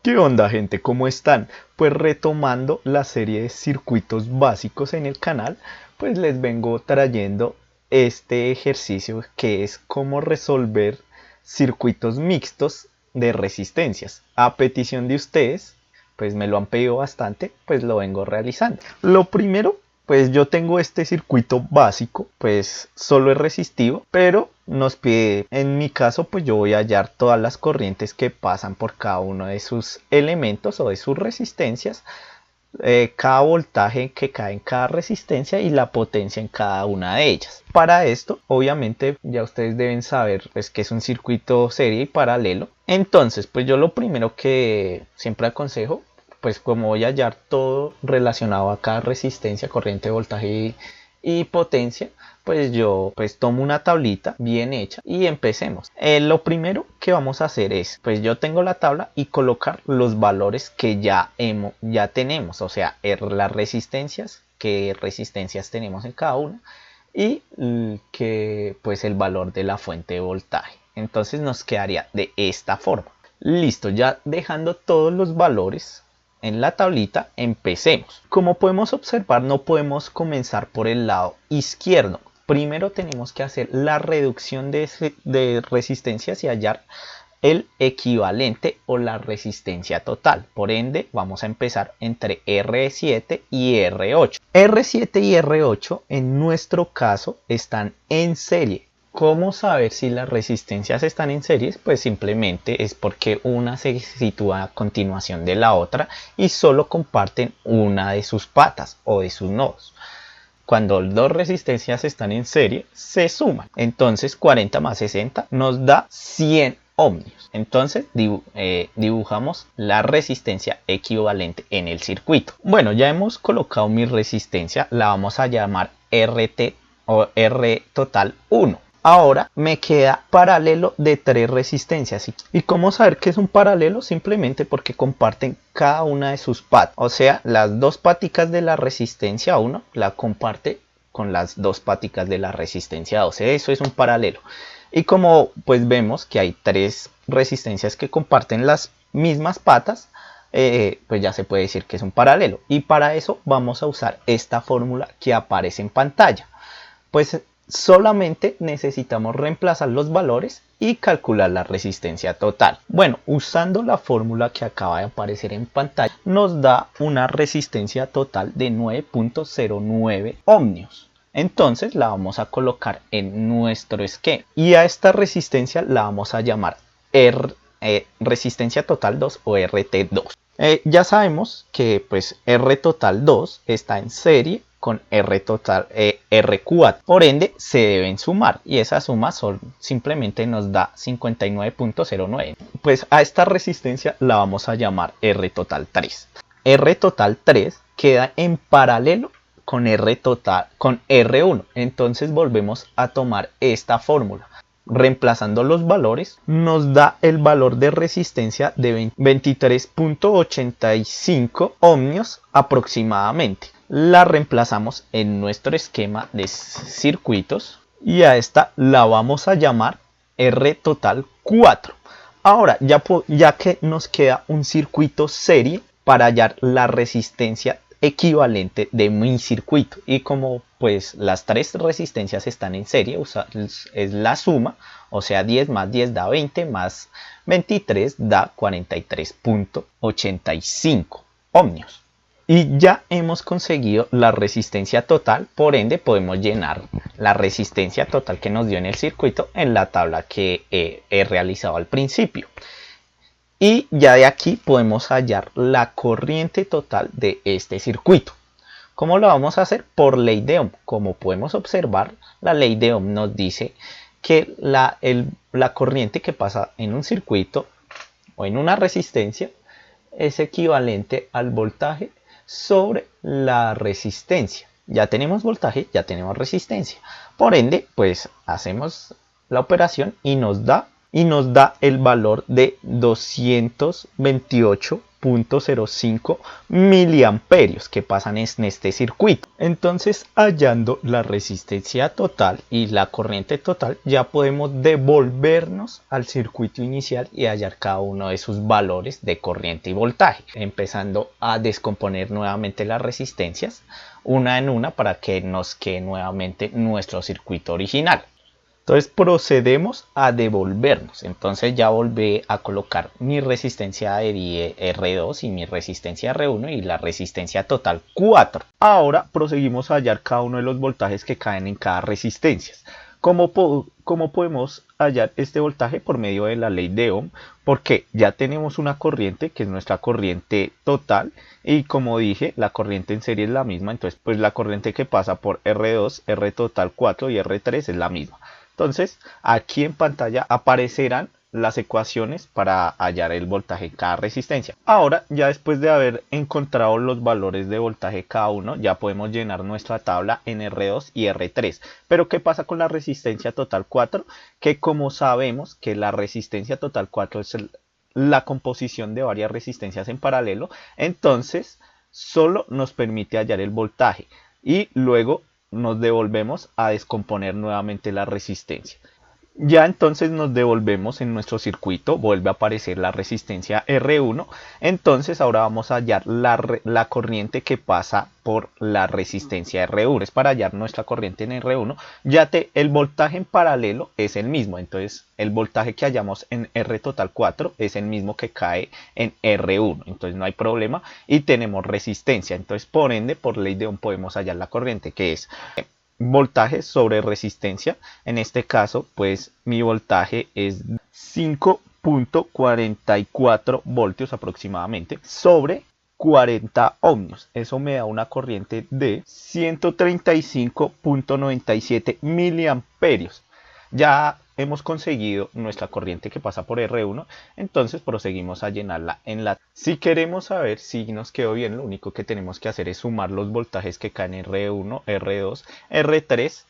¿Qué onda, gente? ¿Cómo están? Pues retomando la serie de circuitos básicos en el canal, pues les vengo trayendo este ejercicio que es cómo resolver circuitos mixtos de resistencias. A petición de ustedes, pues me lo han pedido bastante, pues lo vengo realizando. Lo primero, pues yo tengo este circuito básico, pues solo es resistivo, pero nos pide, en mi caso, pues yo voy a hallar todas las corrientes que pasan por cada uno de sus elementos o de sus resistencias, cada voltaje que cae en cada resistencia y la potencia en cada una de ellas. Para esto, obviamente, ya ustedes deben saber pues, que es un circuito serie y paralelo. Entonces, pues yo lo primero que siempre aconsejo, pues como voy a hallar todo relacionado a cada resistencia, corriente, voltaje y potencia, pues yo pues tomo una tablita bien hecha y empecemos. Lo primero que vamos a hacer es, pues yo tengo la tabla y colocar los valores que ya tenemos, o sea, las resistencias, qué resistencias tenemos en cada una y que pues el valor de la fuente de voltaje. Entonces nos quedaría de esta forma. Listo, ya dejando todos los valores en la tablita, empecemos. Como podemos observar, no podemos comenzar por el lado izquierdo. Primero tenemos que hacer la reducción de resistencias y hallar el equivalente o la resistencia total. Por ende, vamos a empezar entre R7 y R8. R7 y R8 en nuestro caso están en serie. ¿Cómo saber si las resistencias están en series? Pues simplemente es porque una se sitúa a continuación de la otra y solo comparten una de sus patas o de sus nodos. Cuando dos resistencias están en serie, se suman. Entonces 40 más 60 nos da 100 ohmios. Entonces dibujamos la resistencia equivalente en el circuito. Bueno, ya hemos colocado mi resistencia, la vamos a llamar RT o R total 1. Ahora me queda paralelo de 3 resistencias. ¿Y cómo saber que es un paralelo? Simplemente porque comparten cada una de sus patas. O sea, las dos paticas de la resistencia 1 la comparte con las dos paticas de la resistencia 2. Eso es un paralelo. Y como pues vemos que hay 3 resistencias que comparten las mismas patas, pues ya se puede decir que es un paralelo. Y para eso vamos a usar esta fórmula que aparece en pantalla. Pues solamente necesitamos reemplazar los valores y calcular la resistencia total. Bueno, usando la fórmula que acaba de aparecer en pantalla, nos da una resistencia total de 9.09 ohmios. Entonces la vamos a colocar en nuestro esquema y a esta resistencia la vamos a llamar resistencia total 2 o RT2. Ya sabemos que pues R total 2 está en serie con R total R4, por ende se deben sumar y esa suma simplemente nos da 59.09. Pues a esta resistencia la vamos a llamar R total 3. R total 3 queda en paralelo con con R1. Entonces volvemos a tomar esta fórmula. Reemplazando los valores nos da el valor de resistencia de 23.85 ohmios aproximadamente. La reemplazamos en nuestro esquema de circuitos y a esta la vamos a llamar R total 4. Ahora ya que nos queda un circuito serie para hallar la resistencia equivalente de mi circuito y como pues las 3 resistencias están en serie, es la suma, o sea 10 más 10 da 20 más 23 da 43.85 ohmios. Y ya hemos conseguido la resistencia total, por ende podemos llenar la resistencia total que nos dio en el circuito en la tabla que he realizado al principio. Y ya de aquí podemos hallar la corriente total de este circuito. ¿Cómo lo vamos a hacer? Por ley de Ohm. Como podemos observar, la ley de Ohm nos dice que la corriente que pasa en un circuito o en una resistencia es equivalente al voltaje sobre la resistencia. Ya tenemos voltaje, ya tenemos resistencia. Por ende, pues hacemos la operación y nos da y nos da el valor de 228.05 miliamperios que pasan en este circuito. Entonces, hallando la resistencia total y la corriente total, ya podemos devolvernos al circuito inicial y hallar cada uno de sus valores de corriente y voltaje, empezando a descomponer nuevamente las resistencias una en una para que nos quede nuevamente nuestro circuito original. Entonces procedemos a devolvernos. Entonces ya volví a colocar mi resistencia de R2 y mi resistencia R1 y la resistencia total 4. Ahora proseguimos a hallar cada uno de los voltajes que caen en cada resistencia. ¿Cómo podemos hallar este voltaje? Por medio de la ley de Ohm, porque ya tenemos una corriente que es nuestra corriente total y como dije, la corriente en serie es la misma, entonces pues la corriente que pasa por R2, R total 4 y R3 es la misma. Entonces, aquí en pantalla aparecerán las ecuaciones para hallar el voltaje de cada resistencia. Ahora, ya después de haber encontrado los valores de voltaje cada uno, ya podemos llenar nuestra tabla en R2 y R3. Pero, ¿qué pasa con la resistencia total 4? Que como sabemos que la resistencia total 4 es la composición de varias resistencias en paralelo, entonces solo nos permite hallar el voltaje y luego nos devolvemos a descomponer nuevamente la resistencia. Ya entonces nos devolvemos en nuestro circuito, vuelve a aparecer la resistencia R1, entonces ahora vamos a hallar la corriente que pasa por la resistencia R1. Es para hallar nuestra corriente en R1, el voltaje en paralelo es el mismo, entonces el voltaje que hallamos en R total 4 es el mismo que cae en R1, entonces no hay problema y tenemos resistencia, entonces por ende por ley de Ohm podemos hallar la corriente que es voltaje sobre resistencia. En este caso pues mi voltaje es 5.44 voltios aproximadamente sobre 40 ohmios. Eso me da una corriente de 135.97 miliamperios. Ya hemos conseguido nuestra corriente que pasa por R1, entonces proseguimos a llenarla en la... Si queremos saber si nos quedó bien, lo único que tenemos que hacer es sumar los voltajes que caen en R1, R2, R3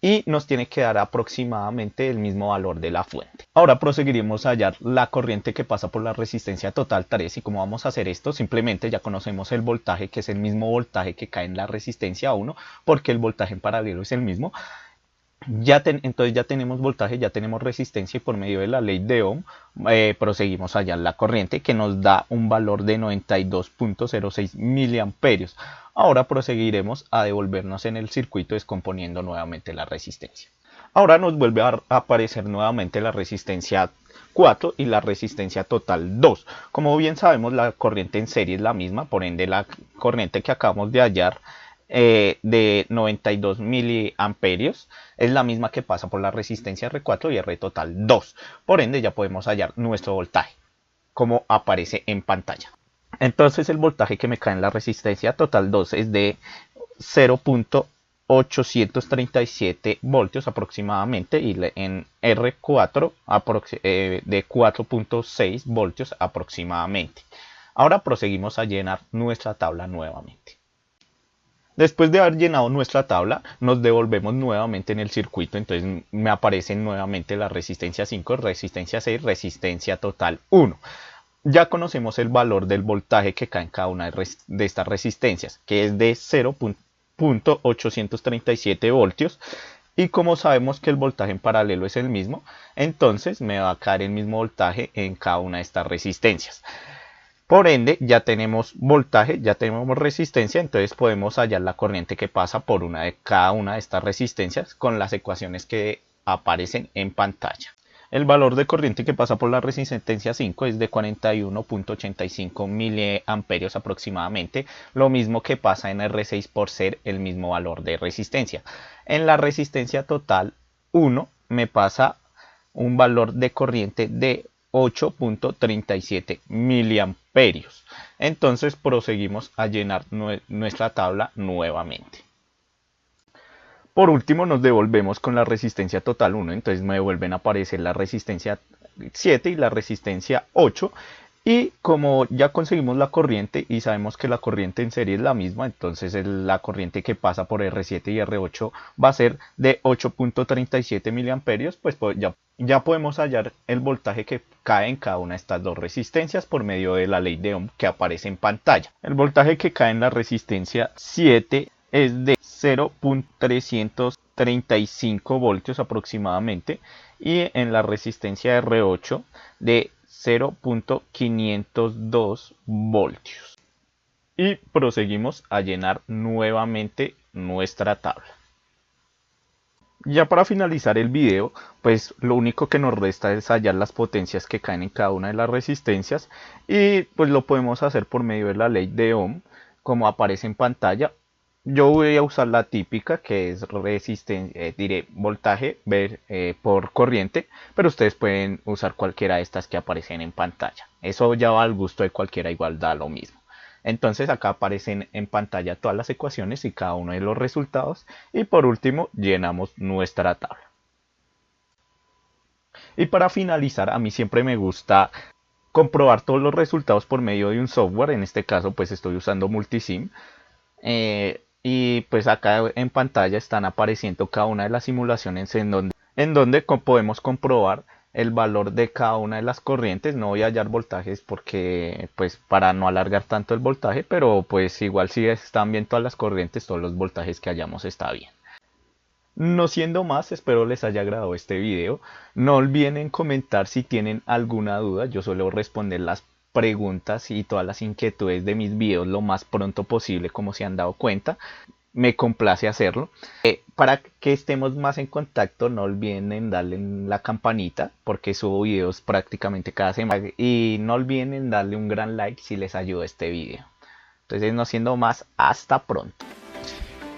y nos tiene que dar aproximadamente el mismo valor de la fuente. Ahora proseguiremos a hallar la corriente que pasa por la resistencia total 3 y como vamos a hacer esto, simplemente ya conocemos el voltaje que es el mismo voltaje que cae en la resistencia 1 porque el voltaje en paralelo es el mismo. Entonces ya tenemos voltaje, ya tenemos resistencia y por medio de la ley de Ohm proseguimos a hallar la corriente que nos da un valor de 92.06 miliamperios. Ahora proseguiremos a devolvernos en el circuito descomponiendo nuevamente la resistencia. Ahora nos vuelve a aparecer nuevamente la resistencia 4 y la resistencia total 2. Como bien sabemos, la corriente en serie es la misma, por ende la corriente que acabamos de hallar de 92 miliamperios es la misma que pasa por la resistencia R4 y R total 2. Por ende ya podemos hallar nuestro voltaje como aparece en pantalla. Entonces el voltaje que me cae en la resistencia total 2 es de 0.837 voltios aproximadamente y en R4 de 4.6 voltios aproximadamente. Ahora proseguimos a llenar nuestra tabla nuevamente. Después de haber llenado nuestra tabla, nos devolvemos nuevamente en el circuito, entonces me aparecen nuevamente la resistencia 5, resistencia 6, resistencia total 1. Ya conocemos el valor del voltaje que cae en cada una de estas resistencias, que es de 0.837 voltios. Y como sabemos que el voltaje en paralelo es el mismo, entonces me va a caer el mismo voltaje en cada una de estas resistencias. Por ende, ya tenemos voltaje, ya tenemos resistencia, entonces podemos hallar la corriente que pasa por cada una de estas resistencias con las ecuaciones que aparecen en pantalla. El valor de corriente que pasa por la resistencia 5 es de 41.85 miliamperios aproximadamente, lo mismo que pasa en R6 por ser el mismo valor de resistencia. En la resistencia total 1 me pasa un valor de corriente de 8.37 miliamperios. Entonces proseguimos a llenar nuestra tabla nuevamente. Por último nos devolvemos con la resistencia total 1, entonces me vuelven a aparecer la resistencia 7 y la resistencia 8 Y como ya conseguimos la corriente y sabemos que la corriente en serie es la misma, entonces la corriente que pasa por R7 y R8 va a ser de 8.37 miliamperios, pues ya podemos hallar el voltaje que cae en cada una de estas dos resistencias por medio de la ley de Ohm que aparece en pantalla. El voltaje que cae en la resistencia 7 es de 0.335 voltios aproximadamente, y en la resistencia R8 de 0.502 voltios. Y proseguimos a llenar nuevamente nuestra tabla. Ya para finalizar el video, pues lo único que nos resta es hallar las potencias que caen en cada una de las resistencias, y pues lo podemos hacer por medio de la ley de Ohm como aparece en pantalla. Yo voy a usar la típica, que es resistencia, voltaje por corriente, pero ustedes pueden usar cualquiera de estas que aparecen en pantalla. Eso ya va al gusto de cualquiera, igual da lo mismo. Entonces acá aparecen en pantalla todas las ecuaciones y cada uno de los resultados, y por último llenamos nuestra tabla. Y para finalizar, a mí siempre me gusta comprobar todos los resultados por medio de un software. En este caso pues estoy usando Multisim. Y pues acá en pantalla están apareciendo cada una de las simulaciones en donde podemos comprobar el valor de cada una de las corrientes. No voy a hallar voltajes porque pues para no alargar tanto el voltaje, pero pues igual si están bien todas las corrientes, todos los voltajes que hallamos está bien. No siendo más, espero les haya agradado este video. No olviden comentar si tienen alguna duda. Yo suelo responder las preguntas y todas las inquietudes de mis videos lo más pronto posible, como se han dado cuenta. Me complace hacerlo. Para que estemos más en contacto, no olviden en darle en la campanita, porque subo videos prácticamente cada semana. Y no olviden en darle un gran like si les ayuda este video. Entonces, no siendo más, hasta pronto.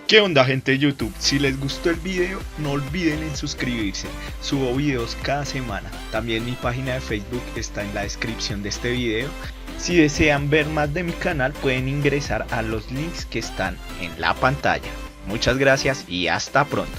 ¿Qué onda, gente de YouTube? Si les gustó el video, no olviden en suscribirse. Subo videos cada semana. También mi página de Facebook está en la descripción de este video. Si desean ver más de mi canal, pueden ingresar a los links que están en la pantalla. Muchas gracias y hasta pronto.